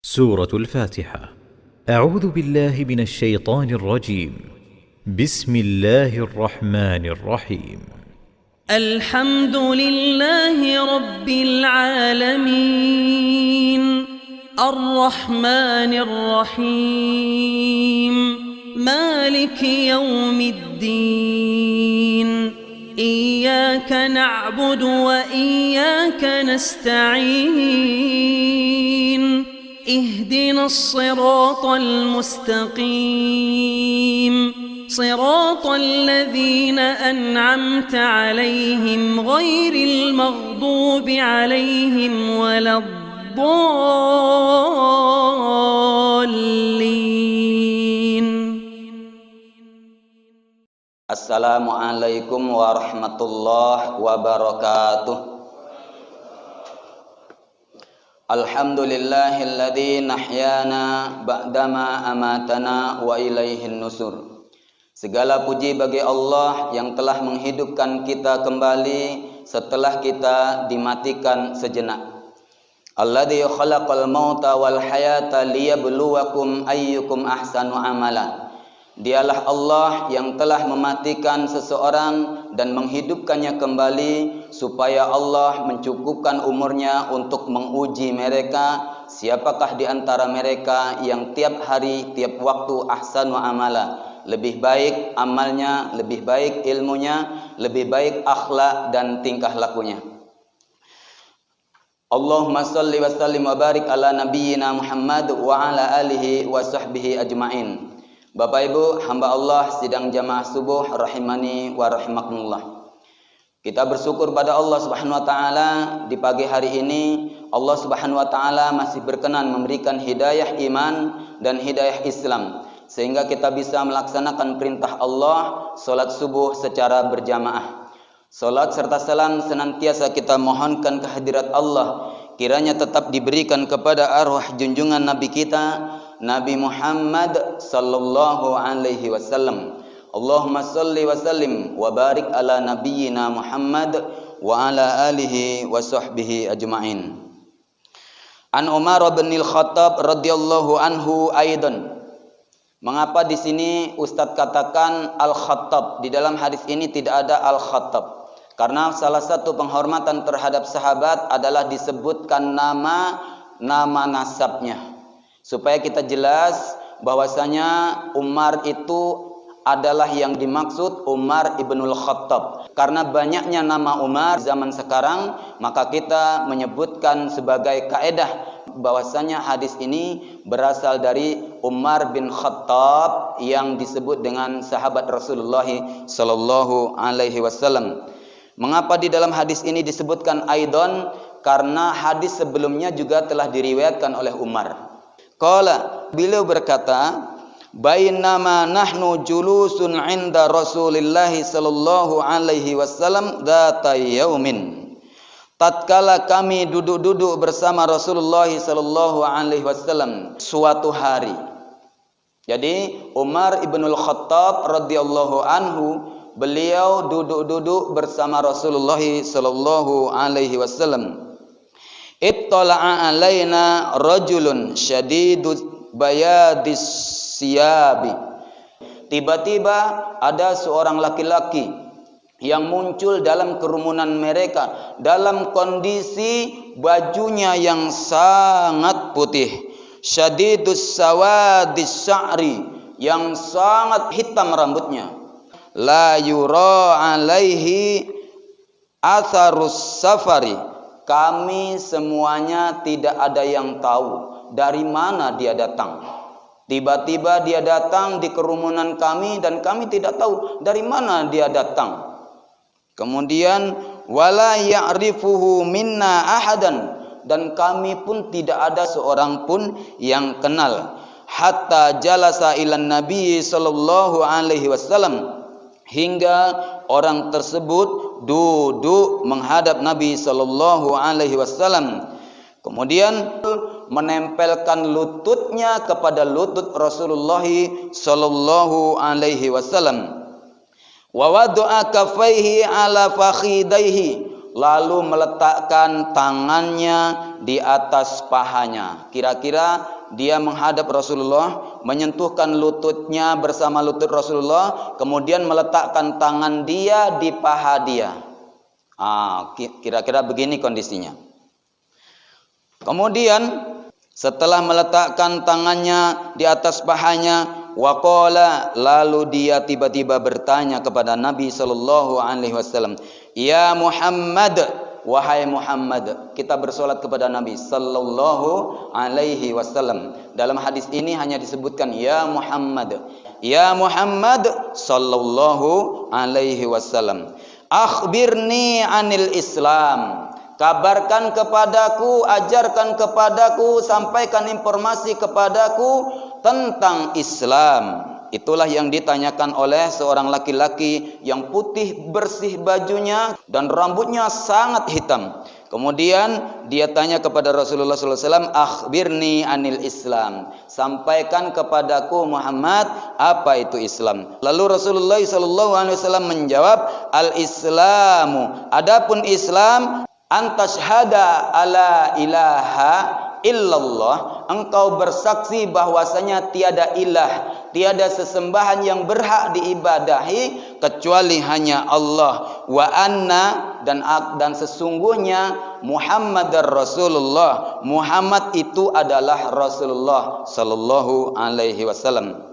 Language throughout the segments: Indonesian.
سورة الفاتحة. أعوذ بالله من الشيطان الرجيم. بسم الله الرحمن الرحيم. الحمد لله رب العالمين الرحمن الرحيم مالك يوم الدين إياك نعبد وإياك نستعين اهدنا الصراط المستقيم صراط الذين أنعمت عليهم غير المغضوب عليهم ولا الضالين. Assalamualaikum warahmatullahi wabarakatuh. Alhamdulillahilladzi nahyana ba'dama amatana wa ilaihin nusur. Segala puji bagi Allah yang telah menghidupkan kita kembali setelah kita dimatikan sejenak. Alladzi khalaqal mauta wal hayata liyabluwakum ayyukum ahsanu amala. Dialah Allah yang telah mematikan seseorang dan menghidupkannya kembali supaya Allah mencukupkan umurnya untuk menguji mereka siapakah di antara mereka yang tiap hari, tiap waktu ahsanu amala, lebih baik amalnya, lebih baik ilmunya, lebih baik akhlak dan tingkah lakunya. Allahumma salli wa sallim wa barik ala nabiyyina Muhammad wa ala alihi wa sahbihi ajma'in. Bapak Ibu, hamba Allah sidang jamaah subuh rahimani wa rahimakumullah. Kita bersyukur pada Allah Subhanahu wa taala di pagi hari ini Allah Subhanahu wa taala masih berkenan memberikan hidayah iman dan hidayah Islam sehingga kita bisa melaksanakan perintah Allah salat subuh secara berjamaah. Salat serta salam senantiasa kita mohonkan kehadirat Allah kiranya tetap diberikan kepada arwah junjungan Nabi kita Nabi Muhammad sallallahu alaihi wasallam. Allahumma salli wa sallim wa barik ala nabiyyina Muhammad wa ala alihi wa sahbihi ajma'in. An Umar bin Al-Khattab radhiyallahu anhu aidan. Mengapa di sini Ustaz katakan Al-Khattab? Di dalam hadis ini tidak ada Al-Khattab. Karena salah satu penghormatan terhadap sahabat adalah disebutkan nama nasabnya. Supaya kita jelas bahwasanya Umar itu adalah yang dimaksud Umar ibnul Khattab. Karena banyaknya nama Umar zaman sekarang, maka kita menyebutkan sebagai kaedah bahwasanya hadis ini berasal dari Umar bin Khattab yang disebut dengan sahabat Rasulullah sallallahu alaihi wasallam. Mengapa di dalam hadis ini disebutkan aidon? Karena hadis sebelumnya juga telah diriwayatkan oleh Umar. Qala, beliau berkata, bainama nahnu julusun 'inda Rasulillah sallallahu alaihi wasallam dzata yaumin. Tatkala kami duduk-duduk bersama Rasulullah sallallahu alaihi wasallam suatu hari. Jadi Umar ibnul Khattab radhiyallahu anhu beliau duduk-duduk bersama Rasulullah sallallahu alaihi wasallam. Ittala'a alaina rajulun syadidus bayadis siyabi. Tiba-tiba ada seorang laki-laki yang muncul dalam kerumunan mereka dalam kondisi bajunya yang sangat putih. Syadidus sawadis sya'ri, yang sangat hitam rambutnya. La yura alaihi atharus safari. Kami semuanya tidak ada yang tahu dari mana dia datang. Tiba-tiba dia datang di kerumunan kami dan kami tidak tahu dari mana dia datang. Kemudian wala ya'rifuhu minna ahadan, dan kami pun tidak ada seorang pun yang kenal. Hatta jalasa ilan Nabi sallallahu alaihi wasallam, hingga orang tersebut duduk menghadap Nabi sallallahu alaihi wasallam. Kemudian menempelkan lututnya kepada lutut Rasulullah sallallahu alaihi wasallam. Wa wada'a kaffaihi ala fakhidaihi, lalu meletakkan tangannya di atas pahanya. Kira-kira dia menghadap Rasulullah, menyentuhkan lututnya bersama lutut Rasulullah, kemudian meletakkan tangan dia di paha dia. Kira-kira begini kondisinya. Kemudian setelah meletakkan tangannya di atas pahanya, waqala, lalu dia tiba-tiba bertanya kepada Nabi sallallahu alaihi wasallam, "Ya Muhammad, wahai Muhammad." Kita bersolat kepada Nabi sallallahu alaihi wasallam. Dalam hadis ini hanya disebutkan ya Muhammad. Ya Muhammad sallallahu alaihi wasallam. Akhbirni anil Islam. Kabarkan kepadaku, ajarkan kepadaku, sampaikan informasi kepadaku tentang Islam. Itulah yang ditanyakan oleh seorang laki-laki yang putih bersih bajunya dan rambutnya sangat hitam. Kemudian dia tanya kepada Rasulullah SAW, akhbirni anil Islam. Sampaikan kepadaku Muhammad, apa itu Islam? Lalu Rasulullah SAW menjawab, al-Islamu, adapun Islam, antashhada ala ilaha illallah, engkau bersaksi bahwasanya tiada ilah, tiada sesembahan yang berhak diibadahi kecuali hanya Allah, wa anna, dan sesungguhnya Muhammadar Rasulullah, Muhammad itu adalah Rasulullah sallallahu alaihi wasallam.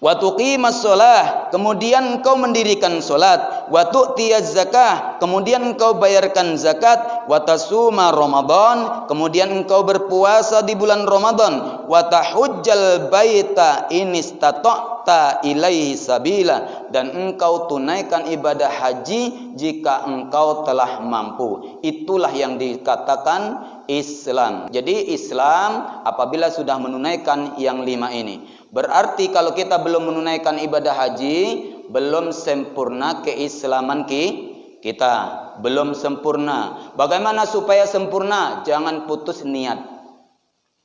Wa tuqimas shalah, kemudian engkau mendirikan salat, wa tu'tiyaz zakah, kemudian engkau bayarkan zakat, wa tasuma Ramadan, kemudian engkau berpuasa di bulan Ramadan, wa tahujjal baita in istata'ta ilaihi sabila, dan engkau tunaikan ibadah haji jika engkau telah mampu. Itulah yang dikatakan Islam. Jadi Islam apabila sudah menunaikan yang 5 ini. Berarti kalau kita belum menunaikan ibadah haji, belum sempurna keislaman kita. Belum sempurna. Bagaimana supaya sempurna? Jangan putus niat.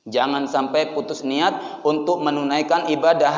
Jangan sampai putus niat untuk menunaikan ibadah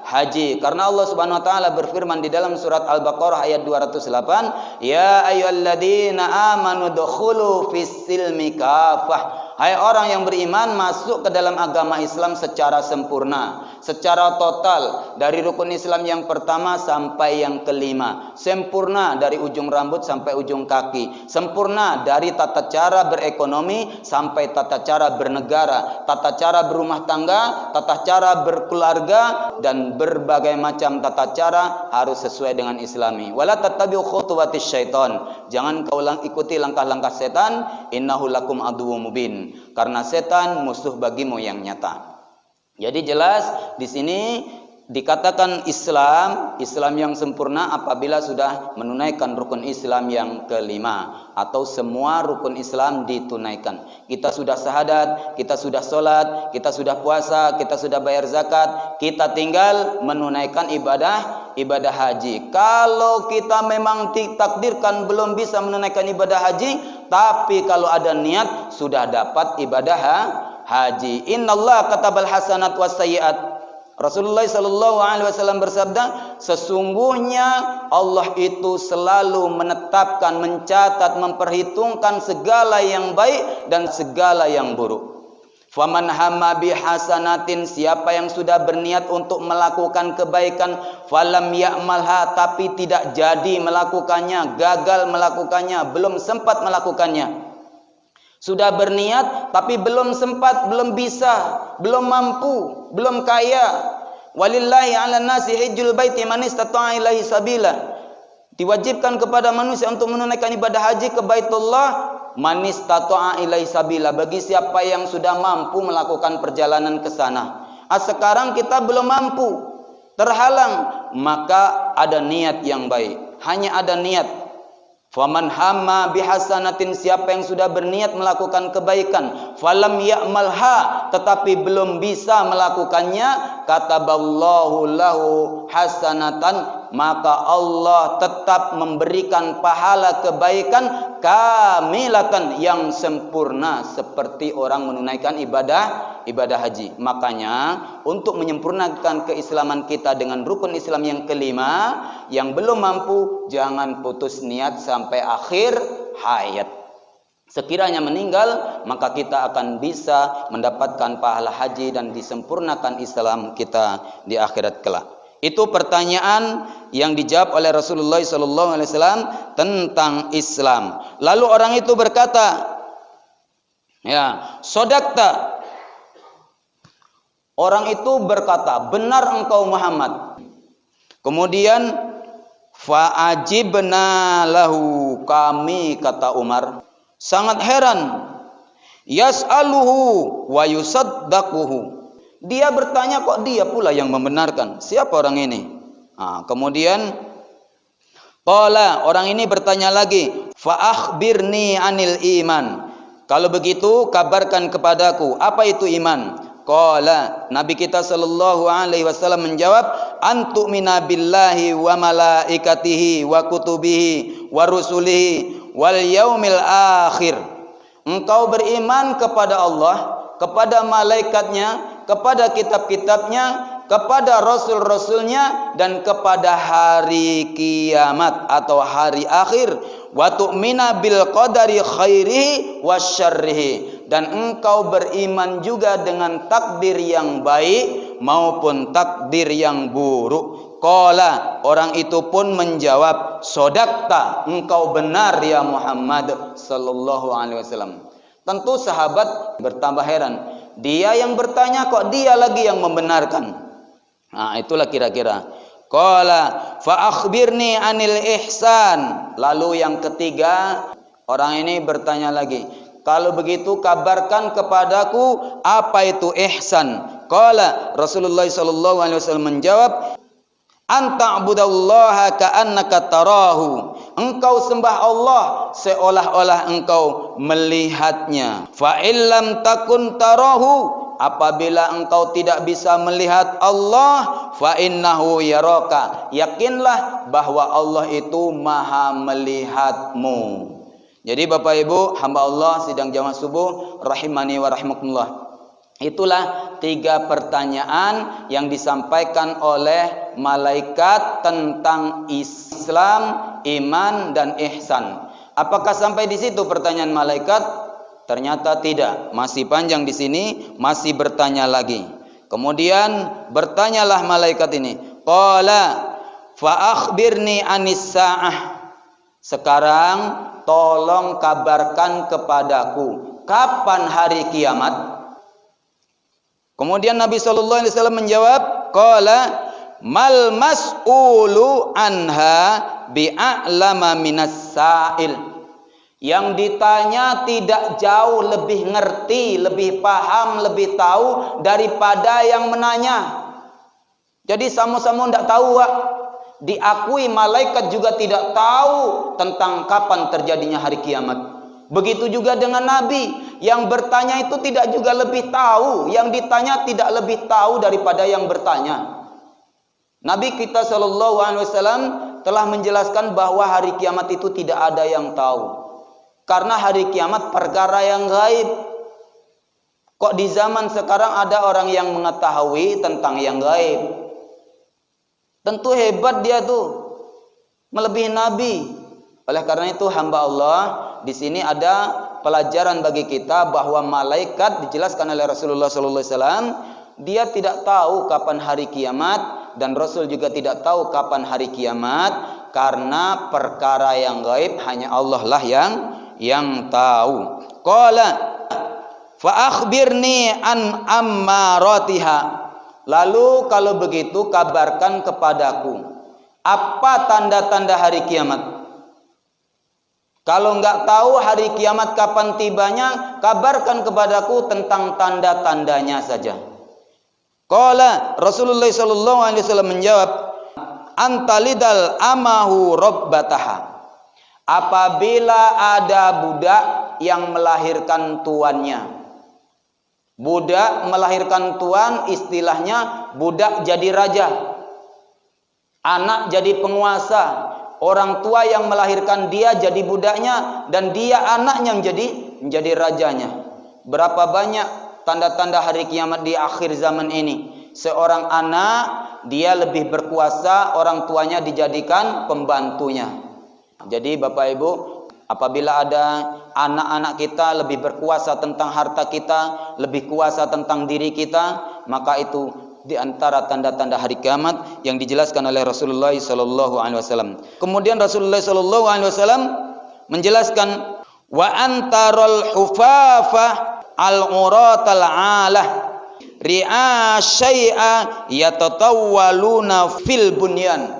haji. Karena Allah Subhanahu wa taala berfirman di dalam surat Al-Baqarah ayat 208, "Ya ayyuhalladzina amanu dukhulu fis-silmi kafah." Hai orang yang beriman, masuk ke dalam agama Islam secara sempurna, secara total, dari rukun Islam yang pertama sampai yang kelima. Sempurna dari ujung rambut sampai ujung kaki. Sempurna dari tata cara berekonomi sampai tata cara bernegara, tata cara berumah tangga, tata cara berkeluarga, dan berbagai macam tata cara harus sesuai dengan Islami. Wala tattabi'u khutuwatis syaitan. Jangan kau ikuti langkah-langkah setan. Innahu lakum aduwwum mubin. Karena setan musuh bagimu yang nyata. Jadi jelas di sini dikatakan Islam yang sempurna apabila sudah menunaikan rukun Islam yang kelima, atau semua rukun Islam ditunaikan. Kita sudah syahadat, kita sudah sholat, kita sudah puasa, kita sudah bayar zakat, kita tinggal menunaikan ibadah haji. Kalau kita memang ditakdirkan belum bisa menunaikan ibadah haji, tapi kalau ada niat sudah dapat ibadah haji. Innallaha katabal hasanat was sayyi'at. Rasulullah sallallahu alaihi wasallam bersabda, sesungguhnya Allah itu selalu menetapkan, mencatat, memperhitungkan segala yang baik dan segala yang buruk. Faman hamma bihasanatin, siapa yang sudah berniat untuk melakukan kebaikan, falam ya'malha, tapi tidak jadi melakukannya, gagal melakukannya, belum sempat melakukannya. Sudah berniat tapi belum sempat, belum bisa, belum mampu, belum kaya. Walillahi 'alan nasi hajjul baiti man istata'a ilaihi sabila. Diwajibkan kepada manusia untuk menunaikan ibadah haji ke Baitullah man istata'a ilaihi sabila, bagi siapa yang sudah mampu melakukan perjalanan ke sana. Sekarang kita belum mampu, terhalang, maka ada niat yang baik. Hanya ada niat. Faman hamma bihasanatin, siapa yang sudah berniat melakukan kebaikan, falam ya'malha, tetapi belum bisa melakukannya, kataballahu lahu hasanatan, maka Allah tetap memberikan pahala kebaikan kamilatan, yang sempurna, seperti orang menunaikan ibadah haji. Makanya untuk menyempurnakan keislaman kita dengan rukun Islam yang kelima, yang belum mampu jangan putus niat sampai akhir, hayat. Sekiranya meninggal, maka kita akan bisa mendapatkan pahala haji dan disempurnakan Islam kita di akhirat kelak. Itu pertanyaan yang dijawab oleh Rasulullah SAW tentang Islam. Lalu orang itu berkata, ya, sodakta. Orang itu berkata, benar engkau Muhammad. Kemudian, fa'ajibna lahu, kami, kata Umar, sangat heran. Yas'aluhu wa yusaddaquhu. Dia bertanya kok dia pula yang membenarkan. Siapa orang ini? Kemudian qala, orang ini bertanya lagi, fa akhbirni anil iman. Kalau begitu kabarkan kepadaku apa itu iman. Qala, Nabi kita sallallahu alaihi wasallam menjawab, antu'mina billahi wa malaikatihi wa kutubihi wa rusulihi wal yaumil akhir. Engkau beriman kepada Allah, kepada malaikatnya, kepada kitab-kitabnya, kepada rasul-rasulnya, dan kepada hari kiamat atau hari akhir. Wa tu'mina bil qadari khairihi wasyarrihi, dan engkau beriman juga dengan takdir yang baik maupun takdir yang buruk. Qala, orang itu pun menjawab, sodakta, engkau benar ya Muhammad sallallahu alaihi wasallam. Tentu sahabat bertambah heran. Dia yang bertanya kok dia lagi yang membenarkan. Itulah kira-kira. Qala fa akhbirni anil ihsan. Lalu yang ketiga, orang ini bertanya lagi, kalau begitu kabarkan kepadaku apa itu ihsan. Qala, Rasulullah sallallahu alaihi wasallam menjawab, anta'budallaha ka'annaka tarahu. Engkau sembah Allah seolah-olah engkau melihatnya. Fa illam takun tarahu, apabila engkau tidak bisa melihat Allah, fa innahu yaraka, yakinlah bahwa Allah itu maha melihatmu. Jadi Bapak Ibu hamba Allah sidang jamaah subuh rahimani wa rahimakumullah, itulah 3 pertanyaan yang disampaikan oleh malaikat tentang Islam, iman, dan ihsan. Apakah sampai di situ pertanyaan malaikat? Ternyata tidak, masih panjang di sini, masih bertanya lagi. Kemudian bertanyalah malaikat ini, qala fa akhbirni anis saah. Sekarang tolong kabarkan kepadaku kapan hari kiamat. Kemudian Nabi sallallahu alaihi wasallam menjawab, qala mal mas'ulu anha bi'a'lama minas sa'il. Yang ditanya tidak jauh lebih ngerti, lebih paham, lebih tahu daripada yang menanya. Jadi sama-sama tidak tahu, Pak. Diakui malaikat juga tidak tahu tentang kapan terjadinya hari kiamat. Begitu juga dengan Nabi, yang bertanya itu tidak juga lebih tahu, yang ditanya tidak lebih tahu daripada yang bertanya. Nabi kita sallallahu alaihi wasallam telah menjelaskan bahwa hari kiamat itu tidak ada yang tahu. Karena hari kiamat perkara yang gaib. Kok di zaman sekarang ada orang yang mengetahui tentang yang gaib? Tentu hebat dia tuh, melebihi Nabi. Oleh karena itu hamba Allah, di sini ada pelajaran bagi kita bahwa malaikat dijelaskan oleh Rasulullah SAW, dia tidak tahu kapan hari kiamat, dan Rasul juga tidak tahu kapan hari kiamat, karena perkara yang gaib hanya Allah lah yang tahu. Qala fa akhbirni an ammaratiha. Lalu kalau begitu kabarkan kepadaku apa tanda-tanda hari kiamat. Kalau enggak tahu hari kiamat kapan tibanya, kabarkan kepadaku tentang tanda-tandanya saja. Qala Rasulullah sallallahu alaihi wasallam menjawab, antalidal amahu rabbataha. Apabila ada budak yang melahirkan tuannya. Budak melahirkan tuan, istilahnya budak jadi raja. Anak jadi penguasa. Orang tua yang melahirkan dia jadi budaknya, dan dia anaknya menjadi rajanya. Berapa banyak tanda-tanda hari kiamat di akhir zaman ini. Seorang anak dia lebih berkuasa, orang tuanya dijadikan pembantunya. Jadi Bapak Ibu, Apabila ada anak-anak kita lebih berkuasa tentang harta kita, lebih kuasa tentang diri kita, maka itu di antara tanda-tanda hari kiamat yang dijelaskan oleh Rasulullah sallallahu alaihi wasallam. Kemudian Rasulullah sallallahu alaihi wasallam menjelaskan wa antarul hufafa al-uratal alah ri'a syai'a yatatawwaluna fil bunyan.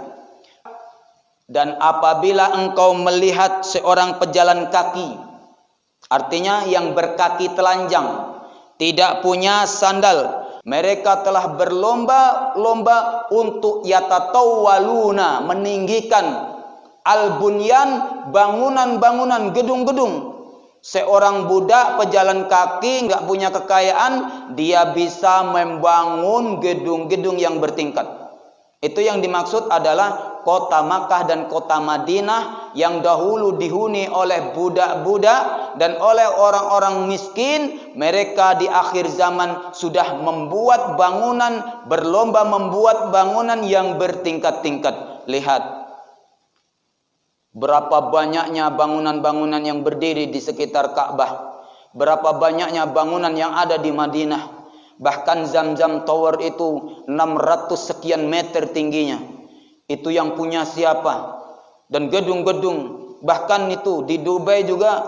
Dan apabila engkau melihat seorang pejalan kaki, artinya yang berkaki telanjang, tidak punya sandal, mereka telah berlomba-lomba untuk yatatawwaluna, meninggikan al-bunyan, bangunan-bangunan, gedung-gedung. Seorang budak pejalan kaki nggak punya kekayaan, dia bisa membangun gedung-gedung yang bertingkat. Itu yang dimaksud adalah kota Makkah dan kota Madinah yang dahulu dihuni oleh budak-budak dan oleh orang-orang miskin. Mereka di akhir zaman sudah membuat bangunan, berlomba membuat bangunan yang bertingkat-tingkat. Lihat berapa banyaknya bangunan-bangunan yang berdiri di sekitar Ka'bah, berapa banyaknya bangunan yang ada di Madinah. Bahkan Zamzam Tower itu 600 sekian meter tingginya. Itu yang punya siapa? Dan gedung-gedung, bahkan itu di Dubai juga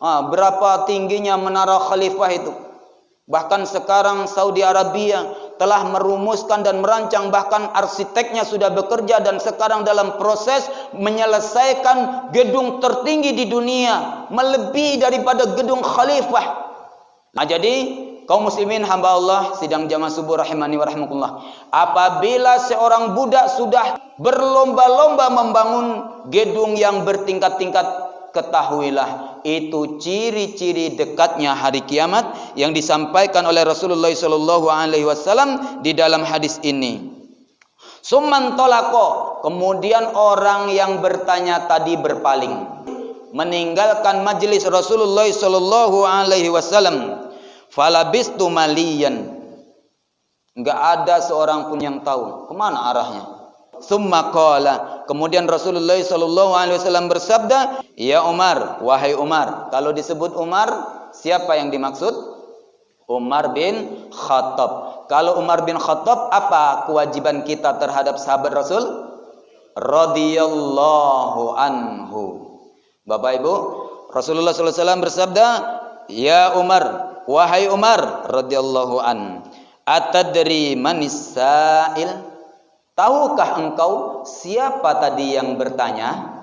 berapa tingginya Menara Khalifah itu. Bahkan sekarang Saudi Arabia telah merumuskan dan merancang, bahkan arsiteknya sudah bekerja dan sekarang dalam proses menyelesaikan gedung tertinggi di dunia, melebihi daripada gedung Khalifah. Nah, jadi kaum muslimin hamba Allah sidang jamaah subuh rahimani wa rahmatullah, apabila seorang budak sudah berlomba-lomba membangun gedung yang bertingkat-tingkat, ketahuilah itu ciri-ciri dekatnya hari kiamat yang disampaikan oleh Rasulullah sallallahu alaihi wasallam di dalam hadis ini. Summan tolako, kemudian orang yang bertanya tadi berpaling, meninggalkan majelis Rasulullah sallallahu alaihi wasallam. Falabistu maliyan, enggak ada seorang pun yang tahu kemana arahnya. Summa qala, kemudian Rasulullah sallallahu alaihi wasallam bersabda, ya Umar, wahai Umar. Kalau disebut Umar, siapa yang dimaksud? Umar bin Khattab. Kalau Umar bin Khattab, apa kewajiban kita terhadap sahabat Rasul? Radhiyallahu anhu. Bapak Ibu, Rasulullah sallallahu alaihi wasallam bersabda, ya Umar, wahai Umar radhiyallahu an, atadri manis sa'il? Tahukah engkau siapa tadi yang bertanya?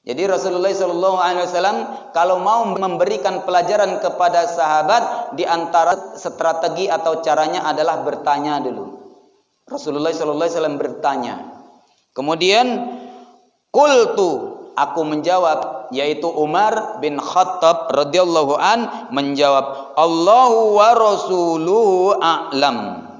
Jadi Rasulullah sallallahu alaihi wasallam kalau mau memberikan pelajaran kepada sahabat, di antara strategi atau caranya adalah bertanya dulu. Rasulullah sallallahu alaihi wasallam bertanya. Kemudian qultu, aku menjawab, yaitu Umar bin Khattab radhiyallahu an menjawab, Allahu wa rasuluhu a'lam.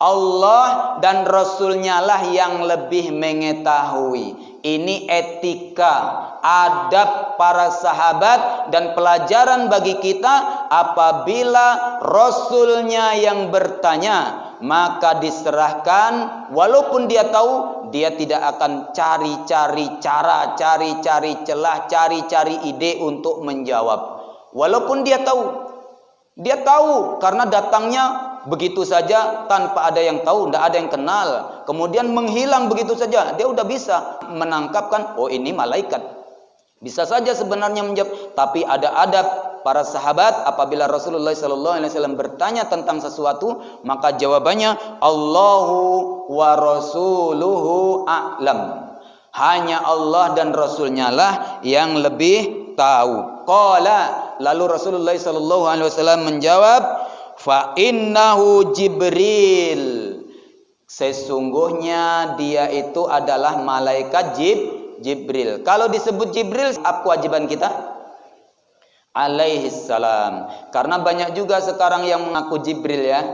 Allah dan Rasulnya lah yang lebih mengetahui. Ini etika, adab para sahabat dan pelajaran bagi kita. Apabila Rasulnya yang bertanya, maka diserahkan. Walaupun dia tahu, dia tidak akan cari-cari cara, cari-cari celah, cari-cari ide untuk menjawab. Walaupun dia tahu karena datangnya begitu saja tanpa ada yang tahu, tidak ada yang kenal, kemudian menghilang begitu saja. Dia udah bisa menangkapkan, oh ini malaikat. Bisa saja sebenarnya menjawab, tapi ada adab para sahabat. Apabila Rasulullah SAW bertanya tentang sesuatu, maka jawabannya Allahu wa rasuluhu a'lam. Hanya Allah dan Rasulnya lah yang lebih tahu. Qala, lalu Rasulullah SAW menjawab, fa innahu Jibril. Sesungguhnya dia itu adalah malaikat Jibril. Kalau disebut Jibril, apa kewajiban kita? Alaihissalam. Karena banyak juga sekarang yang mengaku Jibril ya.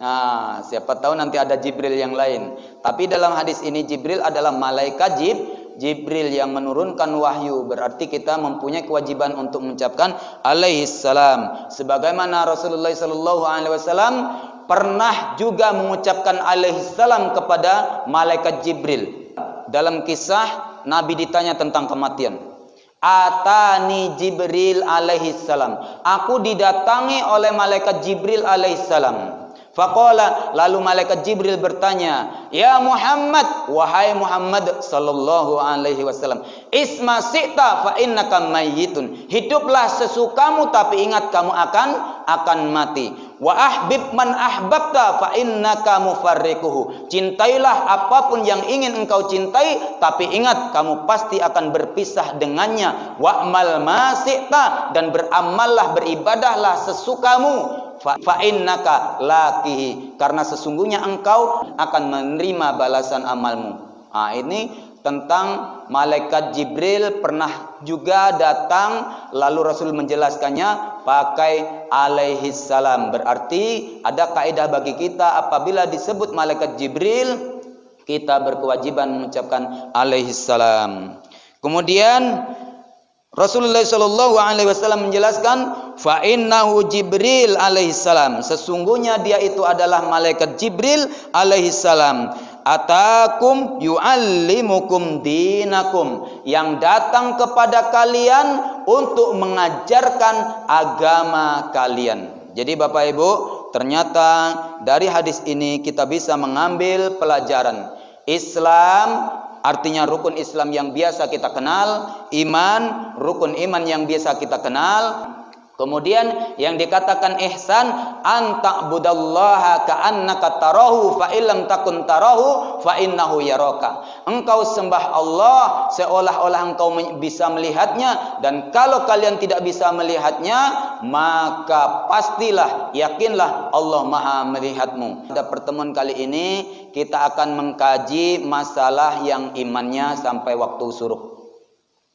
Nah, siapa tahu nanti ada Jibril yang lain. Tapi dalam hadis ini Jibril adalah malaikat Jibril yang menurunkan wahyu. Berarti kita mempunyai kewajiban untuk mengucapkan alaihissalam. Sebagaimana Rasulullah SAW pernah juga mengucapkan alaihissalam kepada malaikat Jibril. Dalam kisah Nabi ditanya tentang kematian. Atani Jibril alaihi salam. Aku didatangi oleh malaikat Jibril alaihi salam. Faqala, lalu malaikat Jibril bertanya, "Ya Muhammad, wahai Muhammad sallallahu alaihi wasallam, isma syi'ta fa innaka mayyitun." Hiduplah sesukamu, tapi ingat kamu akan mati. Wa ahbib man ahbabta fa innaka mufarriquhu. Cintailah apapun yang ingin engkau cintai, tapi ingat kamu pasti akan berpisah dengannya. Wa'mal ma syi'ta, dan beramallah, beribadahlah sesukamu. Fa innaka laqihi, karena sesungguhnya engkau akan menerima balasan amalmu. Ini tentang malaikat Jibril pernah juga datang, lalu Rasul menjelaskannya pakai alaihi salam. Berarti ada kaidah bagi kita, apabila disebut malaikat Jibril, kita berkewajiban mengucapkan alaihi salam. Kemudian Rasulullah sallallahu alaihi wasallam menjelaskan, fa innahu Jibril alaihi salam, sesungguhnya dia itu adalah malaikat Jibril alaihi salam. Atakum yuallimukum dinakum, yang datang kepada kalian untuk mengajarkan agama kalian. Jadi Bapak Ibu, ternyata dari hadis ini kita bisa mengambil pelajaran. Islam artinya rukun Islam yang biasa kita kenal, iman, rukun iman yang biasa kita kenal. Kemudian yang dikatakan ihsan, anta'budallaha ka'annaka tarahu fa illam takun tarahu fa innahu yaraka. Engkau sembah Allah seolah-olah engkau bisa melihatnya, dan kalau kalian tidak bisa melihatnya, maka pastilah, yakinlah Allah Maha melihatmu. Pada pertemuan kali ini kita akan mengkaji masalah yang imannya sampai waktu suruh.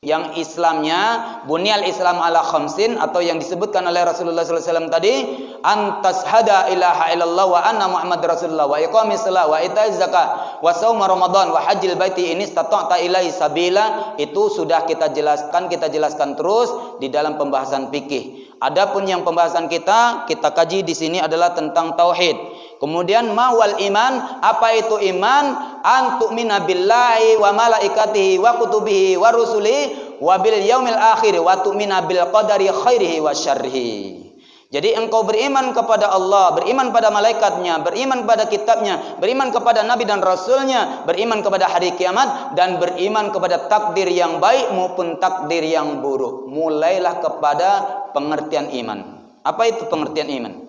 Yang Islamnya, bunyal Islam ala khamsin, atau yang disebutkan oleh Rasulullah SAW tadi, antas hada ilaha illallah wa anna Muhammad Rasulullah wa iqamis salat wa itaiz zakah wa shaum Ramadan wa hajjil baiti in istata'ta ilaihi sabila. Itu sudah kita jelaskan terus di dalam pembahasan fikih. Adapun yang pembahasan kita kaji di sini adalah tentang tauhid. Kemudian mawal iman, apa itu iman? Antu'mina billahi wa malaikatihi wa kutubihi wa rusulihi wa bil yaumil akhir wa tu'mina bil qadari khairihi wa syarrihi. Jadi engkau beriman kepada Allah, beriman pada malaikatnya, beriman kepada kitabnya, beriman kepada nabi dan rasulnya, beriman kepada hari kiamat, dan beriman kepada takdir yang baik maupun takdir yang buruk. Mulailah kepada pengertian iman. Apa itu pengertian iman?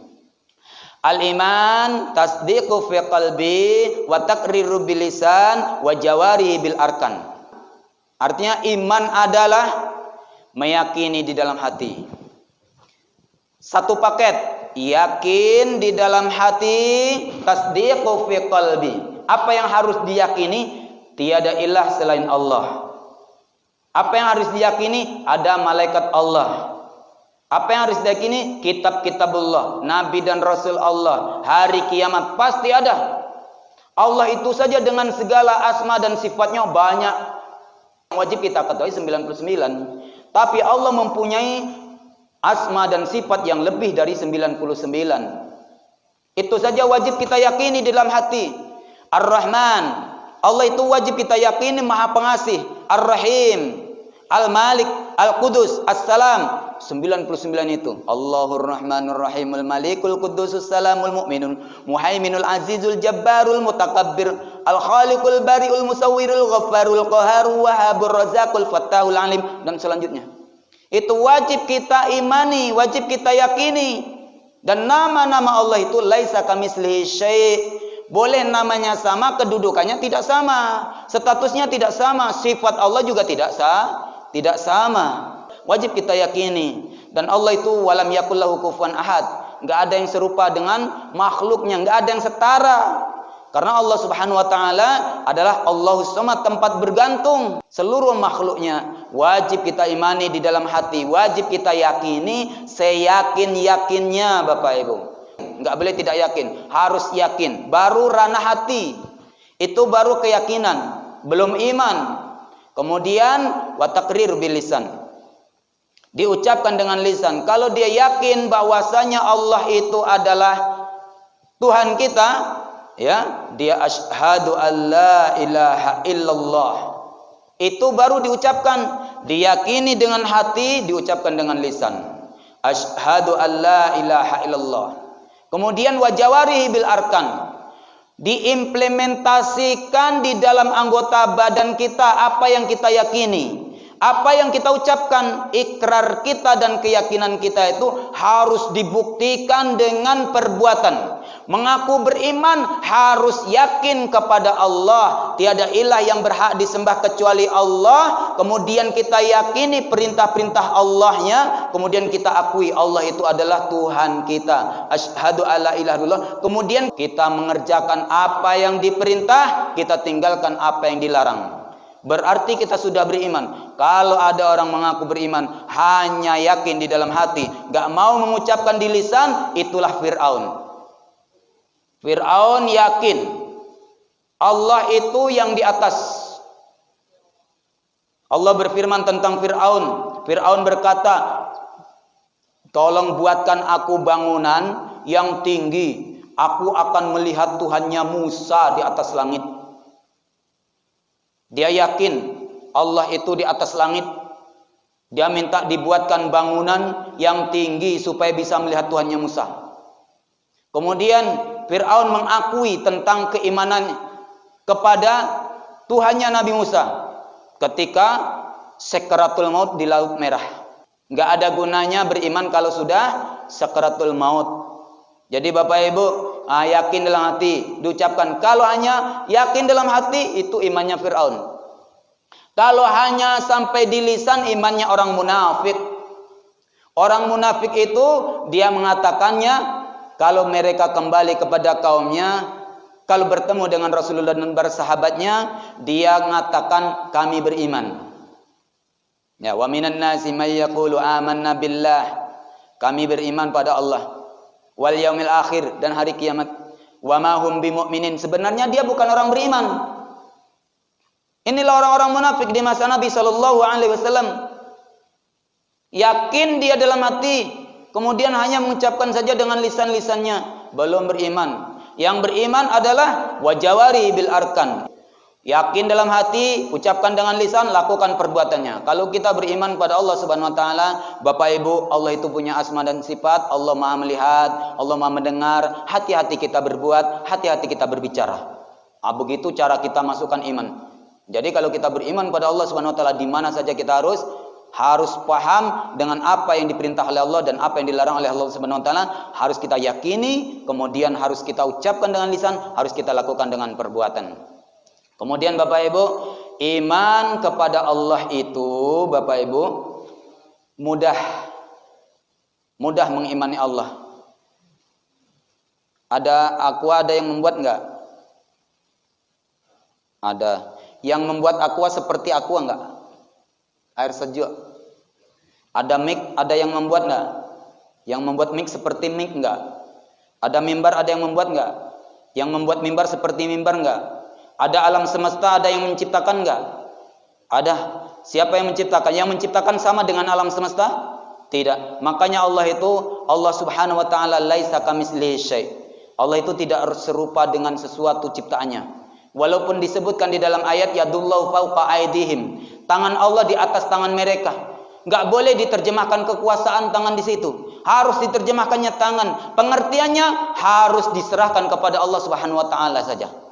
Al-iman tasdiqu fi qalbi wa taqriru bil lisan wa jawarihi bil arkan. Artinya iman adalah meyakini di dalam hati. Satu paket, yakin di dalam hati, tasdiqu fi qalbi. Apa yang harus diyakini? Tiada ilah selain Allah. Apa yang harus diyakini? Ada malaikat Allah. Apa yang harus diyakini? Kitab-kitabullah, nabi dan rasul Allah, hari kiamat pasti ada. Allah itu saja dengan segala asma dan sifatnya banyak. Wajib kita ketahui 99. Tapi Allah mempunyai asma dan sifat yang lebih dari 99. Itu saja wajib kita yakini di dalam hati. Ar-Rahman, Allah itu wajib kita yakini Maha Pengasih. Ar-Rahim, Al-Malik, Al-Qudus, As-Salam. 99 itu. Allahur Rahmanur Rahimul Malikul Qudusus Salamul Mu'minun Muhaiminul Azizul Jabbarul Mutakabbir Al-Khaliqul Bari'ul Musawwirul Ghaffarul Qaharul Wahhabur Razzaqul Fattahul Alim, dan selanjutnya. Itu wajib kita imani, wajib kita yakini. Dan nama-nama Allah itu laisa kamitslihi syai'. Boleh namanya sama, kedudukannya tidak sama, statusnya tidak sama, sifat Allah juga tidak sama. Wajib kita yakini. Dan Allah itu walam yakul lahu kufuwan ahad. Enggak ada yang serupa dengan makhluknya, enggak ada yang setara. Karena Allah Subhanahu wa taala adalah Allahus Samad, tempat bergantung seluruh makhluknya. Wajib kita imani di dalam hati, wajib kita yakini seyakin-yakinnya Bapak Ibu. Enggak boleh tidak yakin, harus yakin. Baru ranah hati. Itu baru keyakinan, belum iman. Kemudian wa taqrir bil lisan. Diucapkan dengan lisan. Kalau dia yakin bahwasanya Allah itu adalah Tuhan kita, ya, dia asyhadu alla ilaha illallah. Itu baru diucapkan, diyakini dengan hati, diucapkan dengan lisan. Asyhadu an la ilaha illallah. Kemudian wa jawarihi bil arkan. Diimplementasikan di dalam anggota badan kita apa yang kita yakini. Apa yang kita ucapkan, ikrar kita dan keyakinan kita itu harus dibuktikan dengan perbuatan. Mengaku beriman harus yakin kepada Allah, tiada ilah yang berhak disembah kecuali Allah. Kemudian kita yakini perintah-perintah Allahnya, kemudian kita akui Allah itu adalah Tuhan kita. Asyhadu alla ilaha illallah. Kemudian kita mengerjakan apa yang diperintah, kita tinggalkan apa yang dilarang. Berarti kita sudah beriman. Kalau ada orang mengaku beriman hanya yakin di dalam hati, gak mau mengucapkan di lisan, itulah Fir'aun. Fir'aun yakin Allah itu yang di atas. Allah berfirman tentang Fir'aun. Fir'aun berkata, tolong buatkan aku bangunan yang tinggi, aku akan melihat Tuhannya Musa di atas langit. Dia yakin Allah itu di atas langit. Dia minta dibuatkan bangunan yang tinggi supaya bisa melihat Tuhannya Musa. Kemudian Fir'aun mengakui tentang keimanan kepada Tuhannya Nabi Musa ketika sekaratul maut di Laut Merah. Enggak ada gunanya beriman kalau sudah sekaratul maut. Jadi Bapak Ibu, yakin dalam hati diucapkan. Kalau hanya yakin dalam hati, itu imannya Fir'aun. Kalau hanya sampai di lisan, imannya orang munafik. Orang munafik itu dia mengatakannya kalau mereka kembali kepada kaumnya, kalau bertemu dengan Rasulullah dan para sahabatnya, dia mengatakan kami beriman. Ya, wa minan nasi may yaqulu amanna billah. Kami beriman pada Allah. Wal yaumil akhir, dan hari kiamat. Wa ma hum bimu'minin. Sebenarnya dia bukan orang beriman. Inilah orang-orang munafik di masa Nabi SAW. Yakin dia dalam hati, kemudian hanya mengucapkan saja dengan lisan-lisannya, belum beriman. Yang beriman adalah wajawari bil arkan. Yakin dalam hati, ucapkan dengan lisan, lakukan perbuatannya. Kalau kita beriman pada Allah Subhanahu wa taala, Bapak Ibu, Allah itu punya asma dan sifat, Allah Maha melihat, Allah Maha mendengar, hati-hati kita berbuat, hati-hati kita berbicara. Begitu cara kita masukkan iman. Jadi kalau kita beriman pada Allah Subhanahu wa taala, di mana saja kita harus paham dengan apa yang diperintah oleh Allah dan apa yang dilarang oleh Allah Subhanahu wa taala, harus kita yakini, kemudian harus kita ucapkan dengan lisan, harus kita lakukan dengan perbuatan. Kemudian Bapak Ibu, iman kepada Allah itu Bapak Ibu mudah mengimani Allah. Ada yang membuat enggak? Ada. Yang membuat aqua seperti aqua enggak? Air sejuk. Ada mic, ada yang membuat enggak? Yang membuat mic seperti mic enggak? Ada mimbar, ada yang membuat enggak? Yang membuat mimbar seperti mimbar enggak? Ada alam semesta, ada yang menciptakan enggak? Ada. Siapa yang menciptakan? Yang menciptakan sama dengan alam semesta? Tidak. Makanya Allah Subhanahu wa taala laisa kamitslihi syai'. Allah itu tidak serupa dengan sesuatu ciptaannya. Walaupun disebutkan di dalam ayat yadullahu fawqa aydihim. Tangan Allah di atas tangan mereka. Enggak boleh diterjemahkan kekuasaan tangan di situ. Harus diterjemahkannya tangan. Pengertiannya harus diserahkan kepada Allah Subhanahu wa taala saja.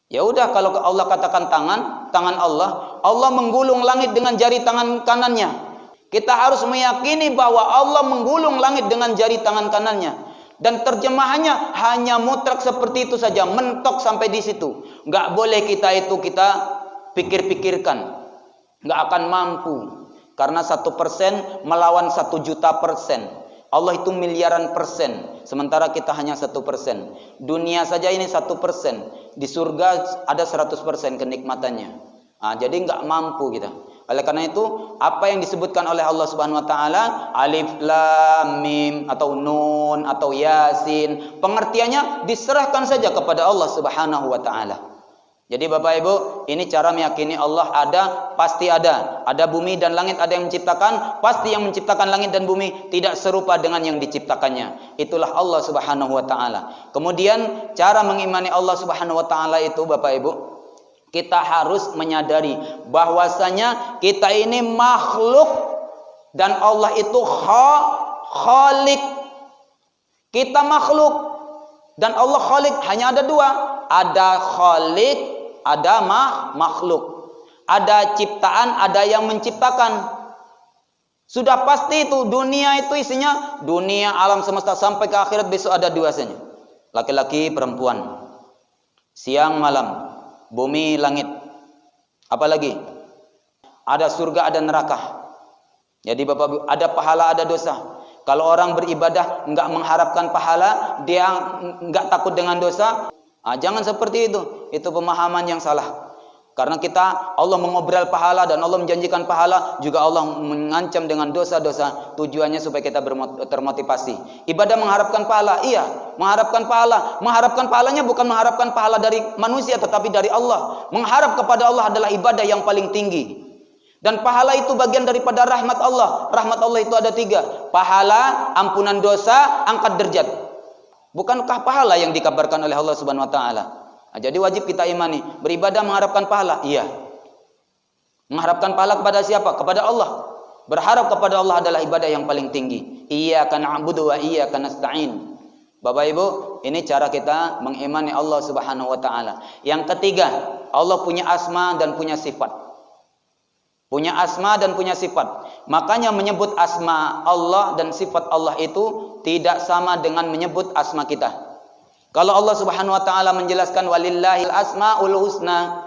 Ya udah, kalau Allah katakan tangan Allah, Allah menggulung langit dengan jari tangan kanannya. Kita harus meyakini bahwa Allah menggulung langit dengan jari tangan kanannya. Dan terjemahannya hanya mutlak seperti itu saja, mentok sampai di situ. Enggak boleh kita pikir-pikirkan. Enggak akan mampu. Karena 1% melawan 1.000.000%. Allah itu miliaran persen, sementara kita hanya 1%. Dunia saja ini 1%. Di surga ada 100% kenikmatannya. Jadi enggak mampu kita. Oleh karena itu, apa yang disebutkan oleh Allah Subhanahu wa taala, alif lam mim atau nun atau yasin, pengertiannya diserahkan saja kepada Allah Subhanahu wa taala. Jadi Bapak Ibu, ini cara meyakini Allah ada, pasti ada. Ada bumi dan langit, ada yang menciptakan, pasti yang menciptakan langit dan bumi tidak serupa dengan yang diciptakannya. Itulah Allah Subhanahu wa taala. Kemudian cara mengimani Allah Subhanahu wa taala itu Bapak Ibu, Kita harus menyadari bahwasanya kita ini makhluk dan Allah itu khalik. Kita makhluk dan Allah khalik. Hanya ada dua. Ada khalik, ada makhluk. Ada ciptaan, ada yang menciptakan. Sudah pasti itu, dunia itu isinya dunia, alam semesta sampai ke akhirat besok ada dua saja. Laki-laki, perempuan. Siang, malam. Bumi, langit. Apalagi? Ada surga, ada neraka. Jadi Bapak Ibu, ada pahala, ada dosa. Kalau orang beribadah enggak mengharapkan pahala, dia enggak takut dengan dosa, jangan seperti itu. Itu pemahaman yang salah. Karena Allah mengobrol pahala dan Allah menjanjikan pahala, juga Allah mengancam dengan dosa-dosa. Tujuannya supaya kita termotivasi. Ibadah mengharapkan pahala, iya, mengharapkan pahala. Mengharapkan pahalanya bukan mengharapkan pahala dari manusia, tetapi dari Allah. Mengharap kepada Allah adalah ibadah yang paling tinggi. Dan pahala itu bagian daripada rahmat Allah. Rahmat Allah itu ada 3. Pahala, ampunan dosa, angkat derajat. Bukankah pahala yang dikabarkan oleh Allah Subhanahu wa taala? Jadi wajib kita imani. Beribadah mengharapkan pahala, iya. Mengharapkan pahala kepada siapa? Kepada Allah. Berharap kepada Allah adalah ibadah yang paling tinggi. Iyyaka na'budu wa iyyaka nasta'in. Bapak Ibu, ini cara kita mengimani Allah Subhanahu wa taala. Yang ketiga, Allah punya asma dan punya sifat. Punya asma dan punya sifat. Makanya menyebut asma Allah dan sifat Allah itu tidak sama dengan menyebut asma kita. Kalau Allah Subhanahu wa taala menjelaskan walillahil asmaul husna,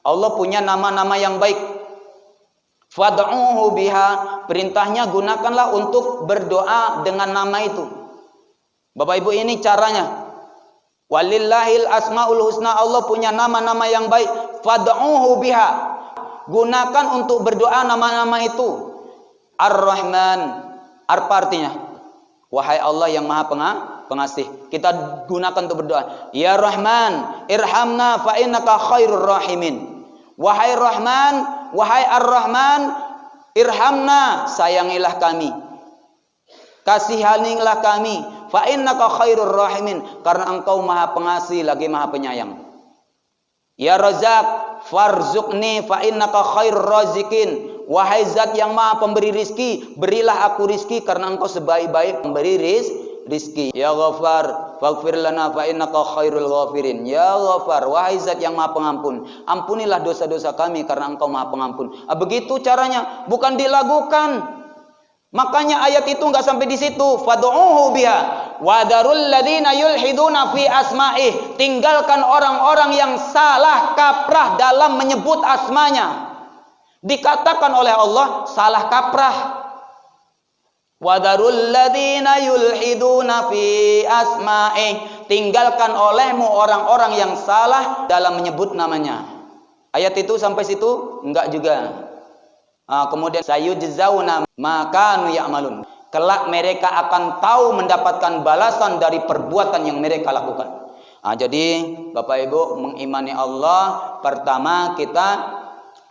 Allah punya nama-nama yang baik. Fad'uhu biha, perintahnya gunakanlah untuk berdoa dengan nama itu. Bapak Ibu, ini caranya. Walillahil asmaul husna, Allah punya nama-nama yang baik. Fad'uhu biha, gunakan untuk berdoa nama-nama itu. Ar-Rahman, apa artinya? Wahai Allah yang Maha Pengasih. Kita gunakan untuk berdoa. Ya Rahman, irhamna fa innaka khairur rahimin. Wahai Rahman, wahai Ar-Rahman, irhamna, sayangilah kami. Kasihanilah kami. Fa innaka khairur rahimin, karena engkau Maha Pengasih lagi Maha Penyayang. Ya Razak, farzuqni fa innaka khairur razikin. Wahai Zat yang Maha Pemberi rizki, berilah aku rizki karena engkau sebaik-baik pemberi rizki. Ya Ghafar, faghfir lana fa innaka khairul ghafirin. Ya Ghafar, wahai Zat yang Maha Pengampun, ampunilah dosa-dosa kami karena engkau Maha Pengampun. Begitu caranya, bukan dilakukan. Makanya ayat itu enggak sampai di situ. Fad'uhu biha wa darul ladzina yulhiduna fi asma'ih. Tinggalkan orang-orang yang salah kaprah dalam menyebut asmanya. Dikatakan oleh Allah salah kaprah. Wadarul ladzina yulhiduna fi asma'ih. Tinggalkan olehmu orang-orang yang salah dalam menyebut namanya. Ayat itu sampai situ? Enggak juga. Kemudian sayujzauna ma kanu ya'malun. Kelak mereka akan tahu mendapatkan balasan dari perbuatan yang mereka lakukan. Jadi Bapak Ibu, mengimani Allah, pertama kita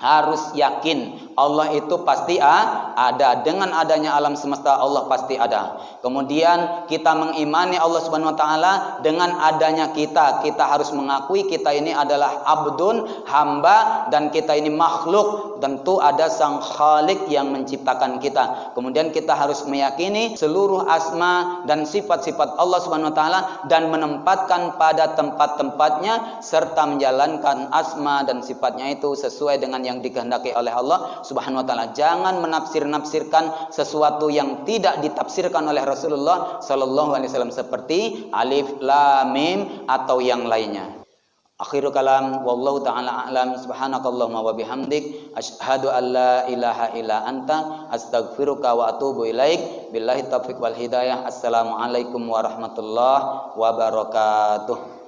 harus yakin Allah itu pasti ada. Dengan adanya alam semesta Allah pasti ada. Kemudian kita mengimani Allah Subhanahu wa taala, dengan adanya kita harus mengakui kita ini adalah abdun, hamba, dan kita ini makhluk. Tentu ada Sang Khalik yang menciptakan kita. Kemudian kita harus meyakini seluruh asma dan sifat-sifat Allah Subhanahu wa taala dan menempatkan pada tempat-tempatnya serta menjalankan asma dan sifatnya itu sesuai dengan yang dikehendaki oleh Allah Subhanahu wa taala. Jangan menafsir-nafsirkan sesuatu yang tidak ditafsirkan oleh Rasulullah sallallahu alaihi wasallam seperti alif lam mim atau yang lainnya. Akhirul kalam wallahu taala a'lam. Subhanakallahumma wa bihamdik asyhadu an la ilaha illa anta astaghfiruka wa atubu ilaik. Billahi taufiq wal hidayah. Assalamualaikum warahmatullahi wabarakatuh.